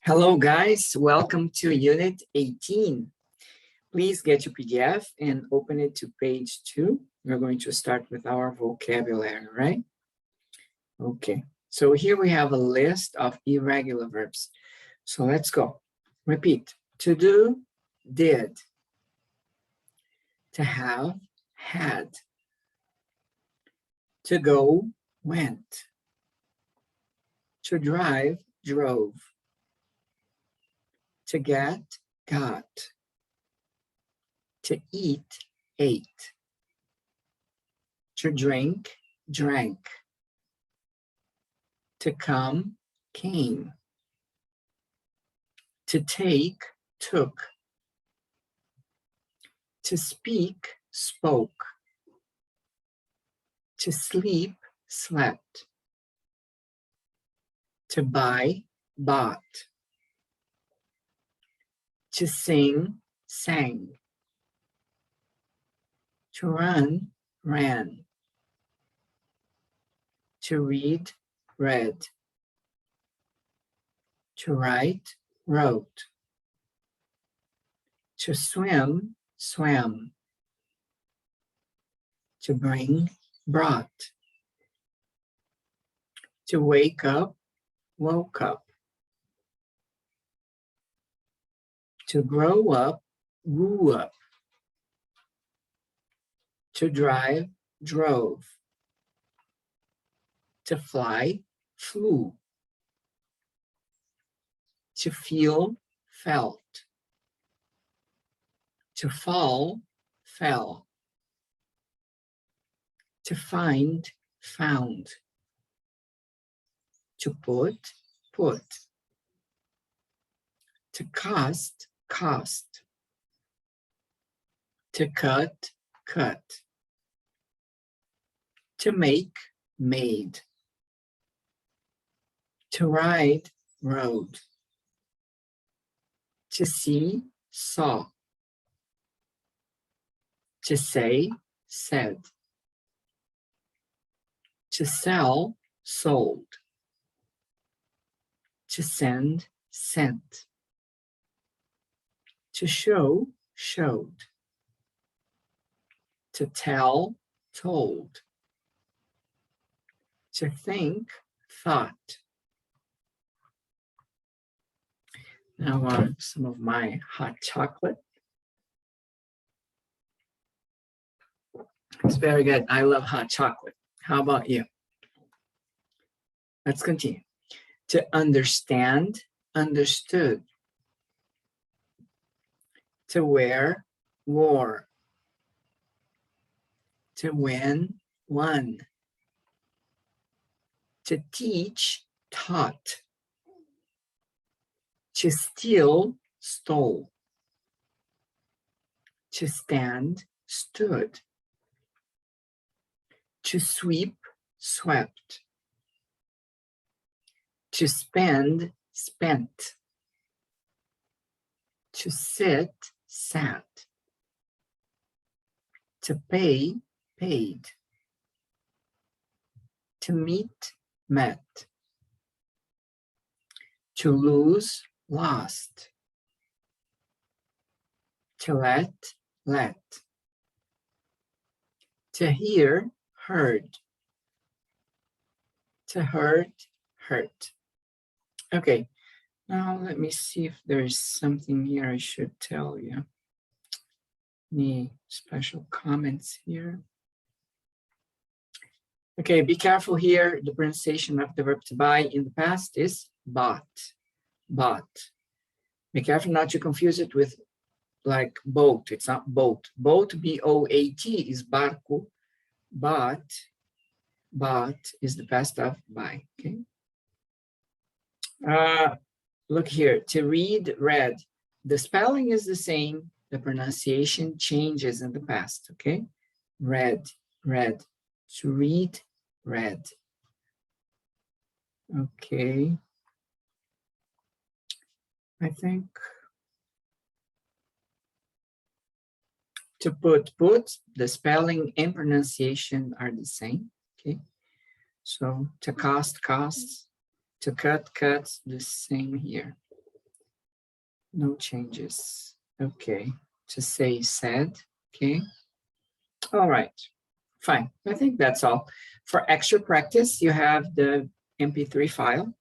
Hello guys, welcome to Unit 18. Please get your PDF and open it to page 2. We're going to start with our vocabulary, right? Okay, so here we have a list of irregular verbs. So let's go. Repeat. To do, did. To have, had. To go, went. To drive, drove. To get, got. To eat, ate. To drink, drank. To come, came. To take, took. To speak, spoke. To sleep, slept. To buy, bought. To sing, sang. To run, ran. To read, read. To write, wrote. To swim, swam. To bring, brought. To wake up, woke up. To grow up, grew up. To drive, drove. To fly, flew. To feel, felt. To fall, fell. To find, found. To put, put. To cost, cost. To cut, cut. To make, made. To ride, rode. To see, saw. To say, said. To sell, sold. To send, sent. To show, showed. To tell, told. To think, thought. Now some of my hot chocolate. It's very good. I love hot chocolate. How about you? Let's continue. To understand, understood. To wear, wore. To win, won. To teach, taught. To steal, stole. To stand, stood. To sweep, swept. To spend, spent. To sit, sat. To pay, paid. To meet, met. To lose, lost. To let, let. To hear, heard. To hurt, hurt. Okay, now let me see if there's something here I should tell you. Any special comments here? Okay, be careful here. The pronunciation of the verb to buy in the past is bought, bought. Be careful not to confuse it with like boat. It's not boat. Boat, B-O-A-T, is barco. Bought is the past of buy, okay? Look here, to read, read. The spelling is the same. The pronunciation changes in the past, okay? Read, read. To read, read. Okay. I think to put, the spelling and pronunciation are the same, okay? So to cost, costs. To cut, cuts, the same here. No changes. Okay. To say said. Okay. All right. Fine. I think that's all. For extra practice, you have the MP3 file.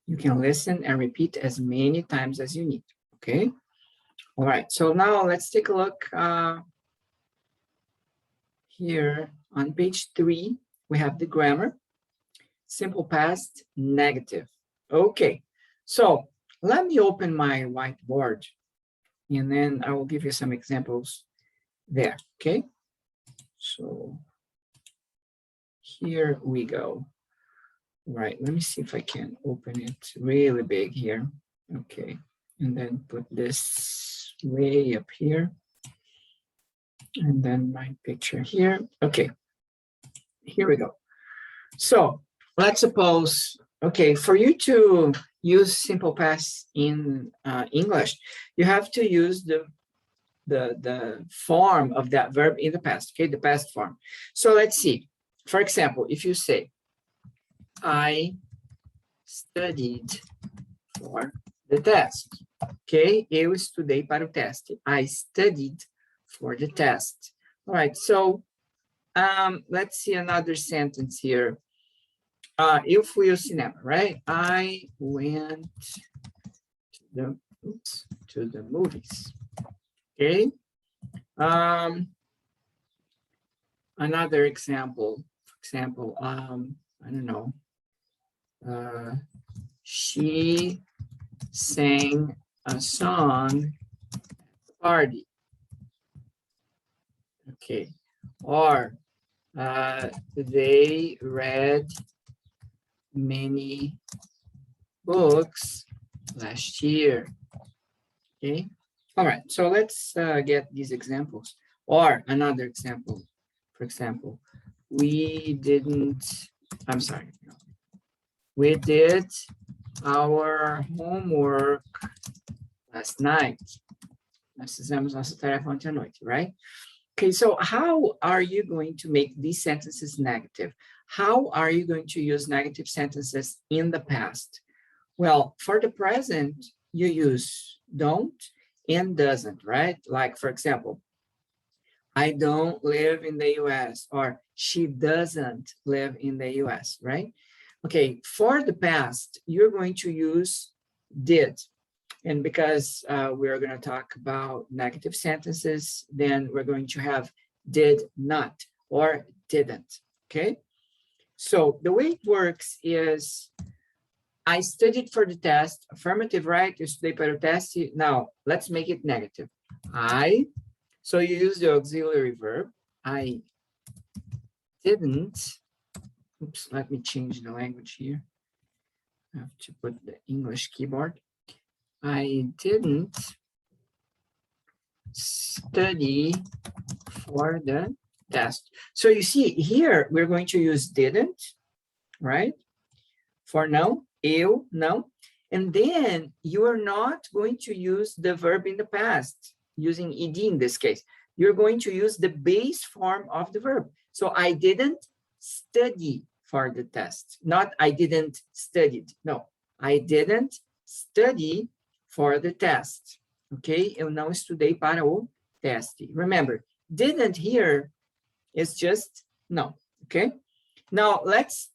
You can listen and repeat as many times as you need. Okay. All right. So now let's take a look here on page 3. We have the grammar. Simple past, negative. Okay. So let me open my whiteboard and then I will give you some examples there. Okay. So here we go. Right, let me see if I can open it really big here. Okay, and then put this way up here. And then my picture here. Okay, here we go. So let's suppose, okay, for you to use simple past in English, you have to use the form of that verb in the past, okay, the past form. So let's see. For example, if you say, I studied for the test. Ok? Eu estudei para o teste. I studied for the test. All right, so let's see another sentence here. Eu fui ao cinema, right? I went to the movies. Okay. Another example, for example, I don't know. She sang a song at the party. Okay. Or they read many books last year. Okay. All right. So let's get these examples. Or another example. For example, we did our homework last night. Nós fizemos nossa tarefa ontem à noite, right? Okay, so how are you going to make these sentences negative? How are you going to use negative sentences in the past? Well, for the present, you use don't and doesn't, right? Like, for example, I don't live in the US, or she doesn't live in the US, right? Okay, for the past, you're going to use did. And because we're going to talk about negative sentences, then we're going to have did not or didn't, okay? So the way it works is I studied for the test, affirmative, right? Eu estudei para o teste. Now, let's make it negative. So you use the auxiliary verb. I didn't, oops, let me change the language here. I have to put the English keyboard. I didn't study for the test. So you see here, we're going to use didn't, right? For não, eu, não. And then you are not going to use the verb in the past, using ed in this case. You're going to use the base form of the verb. So I didn't study for the test. Not I didn't study. No, I didn't study for the test. Okay? Eu não estudei para o teste. Remember, didn't here is just no. Okay? Now, let's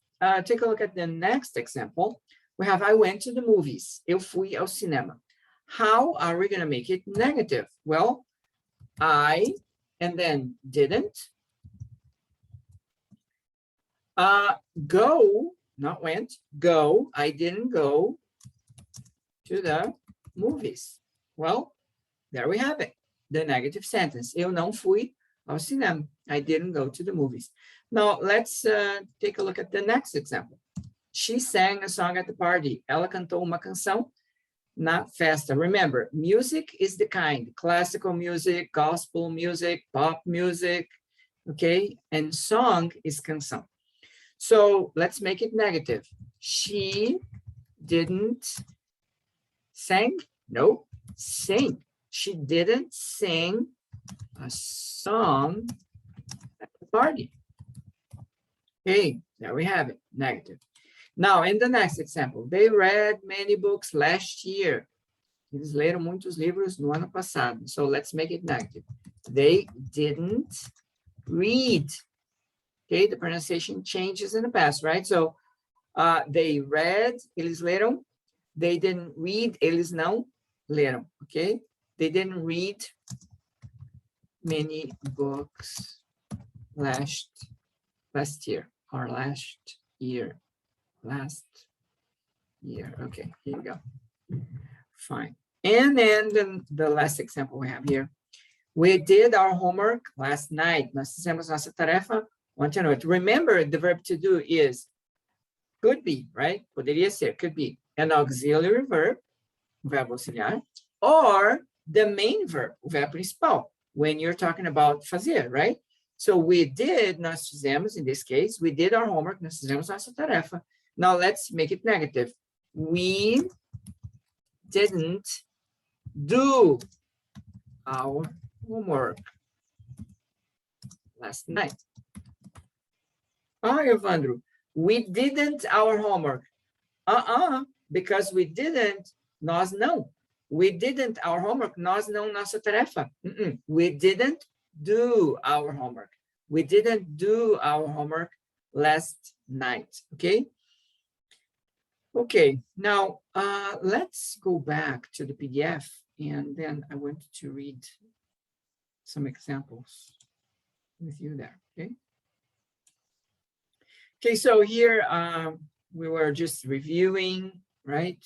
take a look at the next example. We have, I went to the movies. Eu fui ao cinema. How are we going to make it negative? Well, I, and then didn't. Go, not went, go. I didn't go to the movies. Well, there we have it. The negative sentence. Eu não fui ao cinema. I didn't go to the movies. Now, let's take a look at the next example. She sang a song at the party. Ela cantou uma canção na festa. Remember, music is the kind, classical music, gospel music, pop music, okay? And song is canção. So let's make it negative. She didn't sing? No, sing. She didn't sing a song at the party. Okay, there we have it, negative. Now, in the next example, they read many books last year. Eles leram muitos livros no ano passado. So let's make it negative. They didn't read. Okay, the pronunciation changes in the past, right? So they read, eles leram. They didn't read, eles não leram, okay? They didn't read many books last year or last year. Okay, here you go. Fine. And then the last example we have here. We did our homework last night. Nós fizemos nossa tarefa ontem à noite. Remember, the verb to do is could be, right? Poderia ser, could be an auxiliary verb, verbo auxiliar, or the main verb, o verbo principal, when you're talking about fazer, right? So we did, nós fizemos, in this case, we did our homework, nós fizemos nossa tarefa. Now let's make it negative. We didn't do our homework last night. Oh, Evandro, we didn't our homework. Because we didn't, nós não. We didn't our homework, nós não nossa tarefa. We didn't do our homework. We didn't do our homework last night, okay? Okay, now let's go back to the PDF and then I want to read some examples with you there, okay? Okay, so here we were just reviewing, right?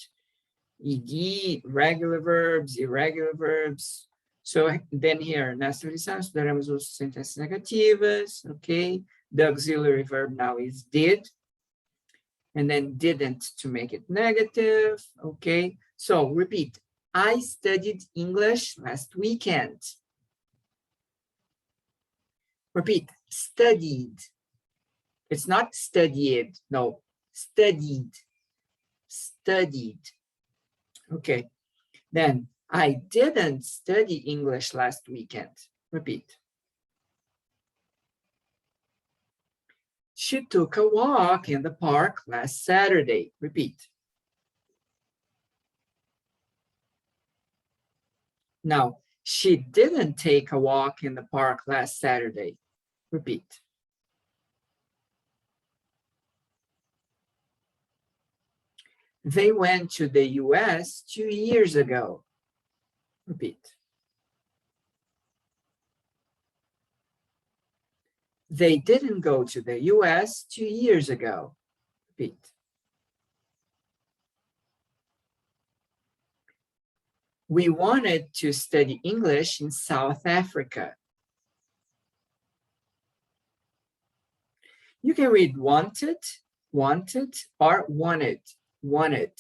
ED, regular verbs, irregular verbs. So then here, nessa lição, estudaremos os sentenças negativas, okay? The auxiliary verb now is did. And then didn't to make it negative, okay? So repeat, I studied English last weekend. Repeat, studied. It's not studied, no, studied, studied. Okay, then I didn't study English last weekend. Repeat. She took a walk in the park last Saturday. Repeat. Now, she didn't take a walk in the park last Saturday. Repeat. They went to the US 2 years ago. Repeat. They didn't go to the US 2 years ago. Repeat. We wanted to study English in South Africa. You can read wanted, wanted, or wanted, wanted.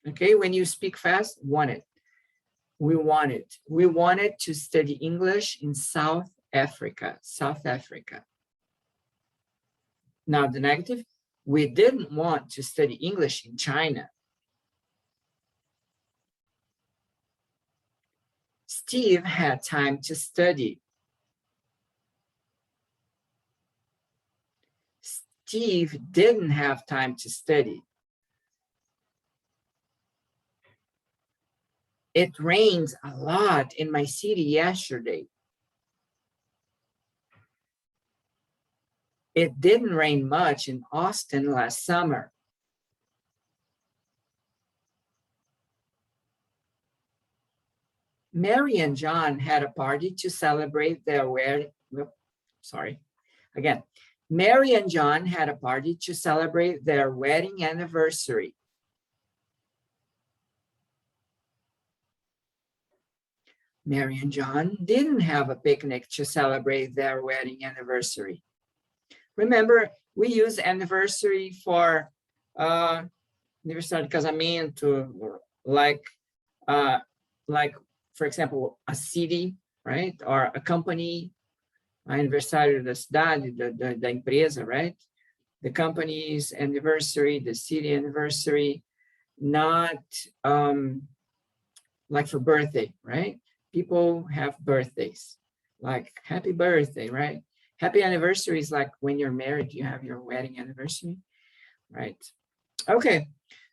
Okay, when you speak fast, wanted. We wanted to study English in South Africa, South Africa. Now the negative, we didn't want to study English in China. Steve had time to study. Steve didn't have time to study. It rained a lot in my city yesterday. It didn't rain much in Austin last summer. Mary and John had a party to celebrate their wedding. Mary and John had a party to celebrate their wedding anniversary. Mary and John didn't have a picnic to celebrate their wedding anniversary. Remember, we use anniversary for aniversário de casamento, like, for example, a city, right? Or a company, aniversário da cidade, da empresa, right? The company's anniversary, the city anniversary, not like for birthday, right? People have birthdays, like happy birthday, right? Happy anniversary is like when you're married, you have your wedding anniversary, right? Okay,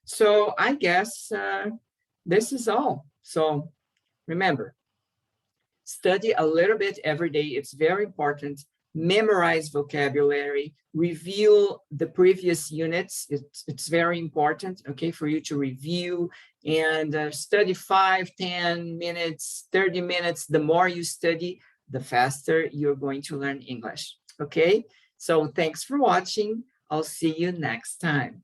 so I guess this is all. So remember, study a little bit every day. It's very important. Memorize vocabulary, review the previous units. It's very important, okay, for you to review and study 5, 10 minutes, 30 minutes. The more you study, the faster you're going to learn English, okay? So thanks for watching. I'll see you next time.